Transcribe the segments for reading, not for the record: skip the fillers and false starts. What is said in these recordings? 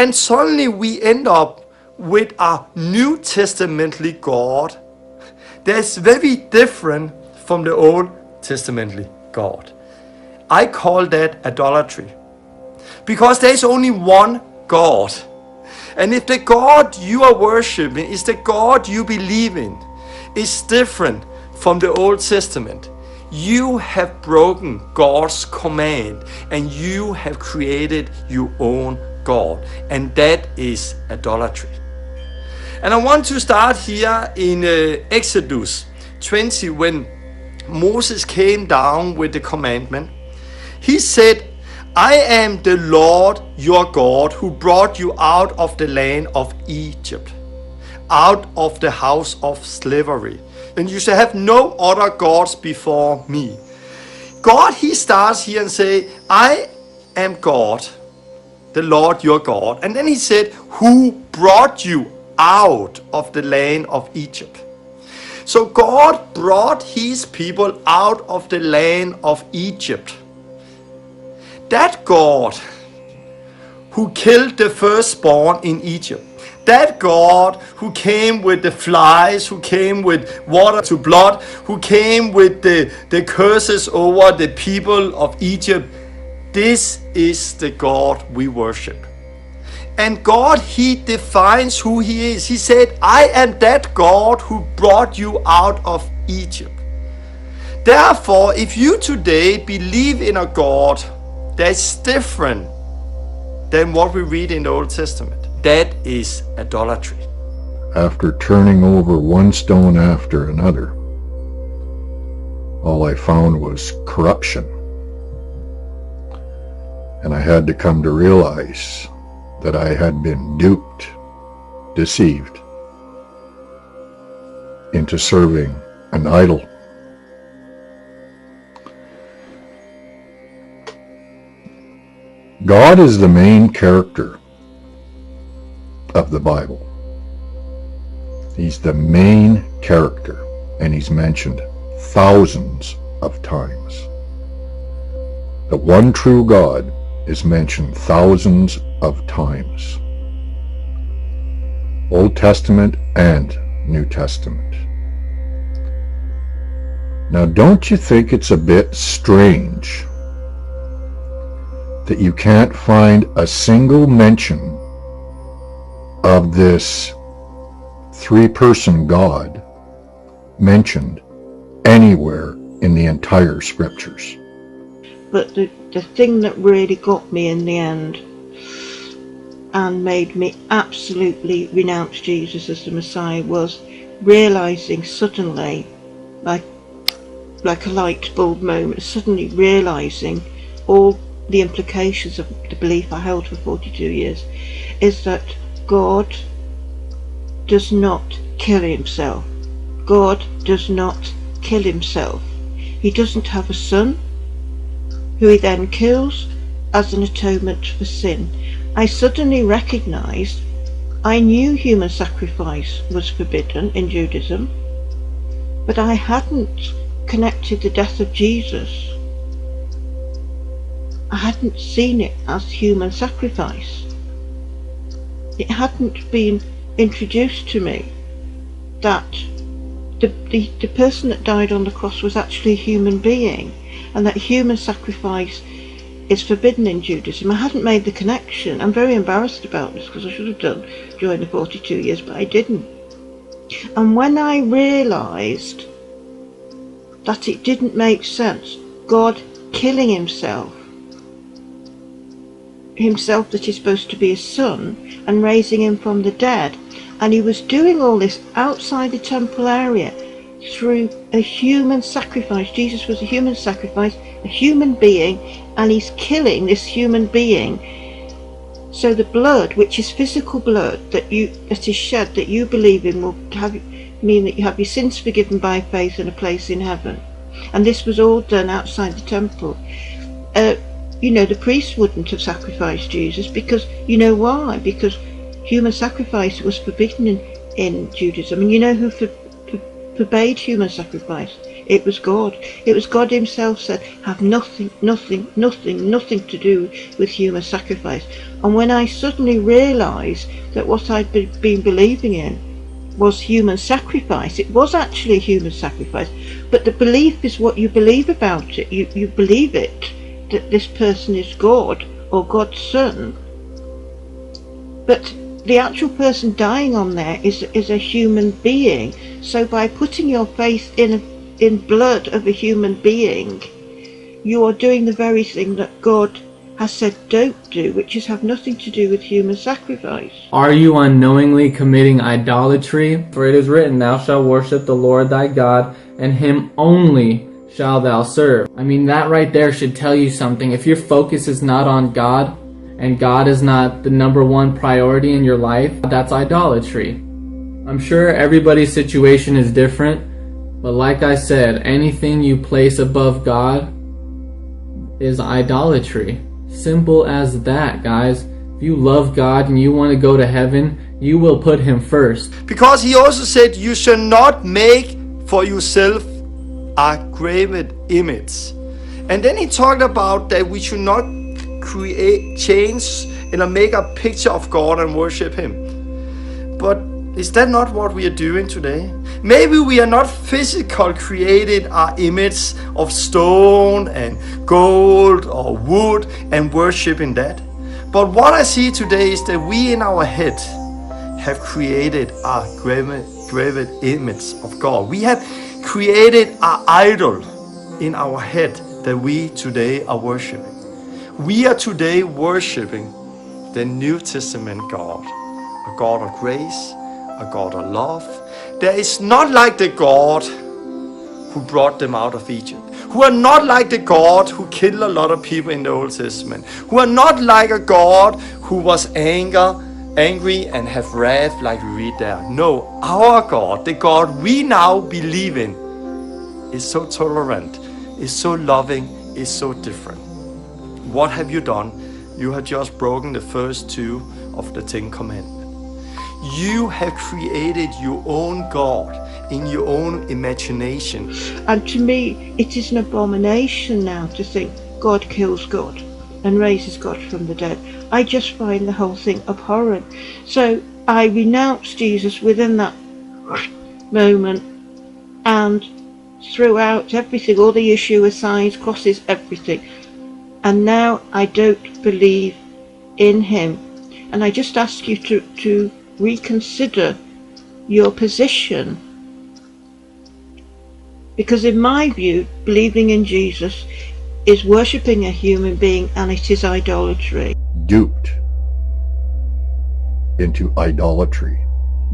And suddenly we end up with a New Testamently God that's very different from the Old Testamently God. I call that idolatry. Because there's only one God. And if the God you are worshiping is the God you believe in, is different from the Old Testament, you have broken God's command and you have created your own God. And that is idolatry. And I want to start here in Exodus 20, when Moses came down with the commandment. He said, I am the Lord your God who brought you out of the land of Egypt, out of the house of slavery. And you shall have no other gods before me. God, he starts here and say, I am God, the Lord your God. And then he said, who brought you out of the land of Egypt. So God brought his people out of the land of Egypt. That God who killed the firstborn in Egypt, that God who came with the flies, who came with water to blood, who came with the curses over the people of Egypt, this is the God we worship. And God, he defines who he is. He said, I am that God who brought you out of Egypt. Therefore, if you today believe in a God that's different than what we read in the Old Testament, that is idolatry. After turning over one stone after another, all I found was corruption. And I had to come to realize that I had been duped, deceived into serving an idol. God is the main character of the Bible. He's the main character, and he's mentioned thousands of times. The one true God is mentioned thousands of times. Old Testament and New Testament. Now, don't you think it's a bit strange that you can't find a single mention of this three-person God mentioned anywhere in the entire scriptures? But the thing that really got me in the end and made me absolutely renounce Jesus as the Messiah was realizing suddenly, like a light bulb moment, suddenly realizing all the implications of the belief I held for 42 years, is that God does not kill himself. God does not kill himself. He doesn't have a son who he then kills as an atonement for sin. I suddenly recognized I knew human sacrifice was forbidden in Judaism, but I hadn't connected the death of Jesus. I hadn't seen it as human sacrifice. It hadn't been introduced to me that the person that died on the cross was actually a human being, and that human sacrifice is forbidden in Judaism. I hadn't made the connection. I'm very embarrassed about this because I should have done during the 42 years, but I didn't. And when I realised that it didn't make sense, God killing himself that is supposed to be his son, and raising him from the dead, and he was doing all this outside the temple area through a human sacrifice. Jesus was a human sacrifice, a human being, and he's killing this human being. So the blood, which is physical blood that is shed, that you believe in, will mean that you have your sins forgiven by faith and a place in heaven. And this was all done outside the temple. The priest wouldn't have sacrificed Jesus because, you know why? Because human sacrifice was forbidden in Judaism. And you know who forbade human sacrifice. It was God. It was God himself said, have nothing to do with human sacrifice. And when I suddenly realised that what I'd been believing in was human sacrifice, it was actually human sacrifice, but the belief is what you believe about it. You believe it, that this person is God or God's son, but the actual person dying on there is a human being. So by putting your faith in blood of a human being, you are doing the very thing that God has said don't do, which is have nothing to do with human sacrifice. Are you unknowingly committing idolatry? For it is written, thou shalt worship the Lord thy God, and him only shalt thou serve. I mean, that right there should tell you something. If your focus is not on God, and God is not the number one priority in your life, that's idolatry. I'm sure everybody's situation is different, but like I said, anything you place above God is idolatry. Simple as that, guys. If you love God and you want to go to heaven, you will put him first. Because he also said, you shall not make for yourself a graven image. And then he talked about that we should not change and make a picture of God and worship him. But is that not what we are doing today? Maybe we are not physically created our image of stone and gold or wood and worshiping that. But what I see today is that we in our head have created a graven image of God. We have created an idol in our head that we today are worshiping. We are today worshiping the New Testament God, a God of grace, a God of love. There is not like the God who brought them out of Egypt, who are not like the God who killed a lot of people in the Old Testament, who are not like a God who was angry and have wrath like we read there. No, our God, the God we now believe in, is so tolerant, is so loving, is so different. What have you done? You have just broken the first two of the 10 Commandments. You have created your own God in your own imagination. And to me, it is an abomination now to think God kills God and raises God from the dead. I just find the whole thing abhorrent. So I renounced Jesus within that moment and threw out everything, all the Yeshua signs, crosses, everything. And now I don't believe in him. And I just ask you to reconsider your position. Because in my view, believing in Jesus is worshipping a human being, and it is idolatry. Duped into idolatry.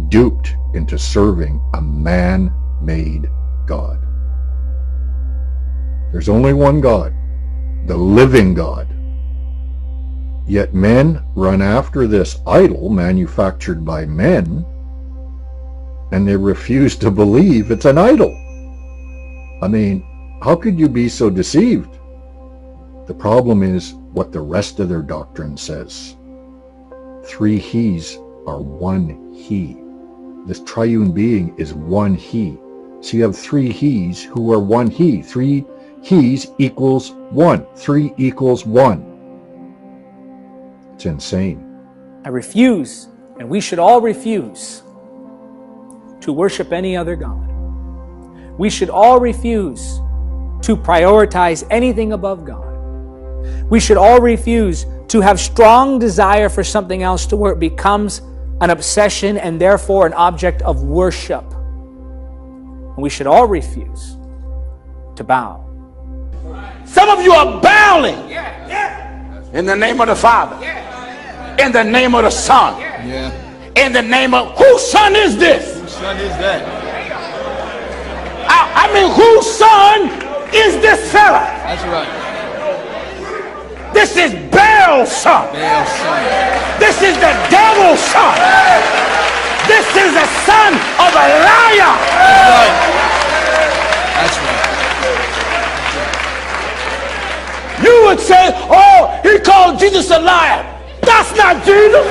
Duped into serving a man-made God. There's only one God, the living God. Yet men run after this idol manufactured by men, and they refuse to believe it's an idol. I mean, how could you be so deceived? The problem is what the rest of their doctrine says. 3 He's are 1 He. This triune being is 1 He. So you have 3 He's who are 1 He. 3 He's equals 1. 3 equals 1. It's insane. I refuse, and we should all refuse, to worship any other God. We should all refuse to prioritize anything above God. We should all refuse to have strong desire for something else to where it becomes an obsession and therefore an object of worship. And we should all refuse to bow. Some of you are bowing in the name of the Father, in the name of the Son, in the name of whose son is this? Whose son is that? I mean, whose son is this fella? That's right. This is Baal's son. Baal's son. This is the devil's son. This is the son of a liar. That's right. That's right. You would say, oh, he called Jesus a liar. That's not Jesus.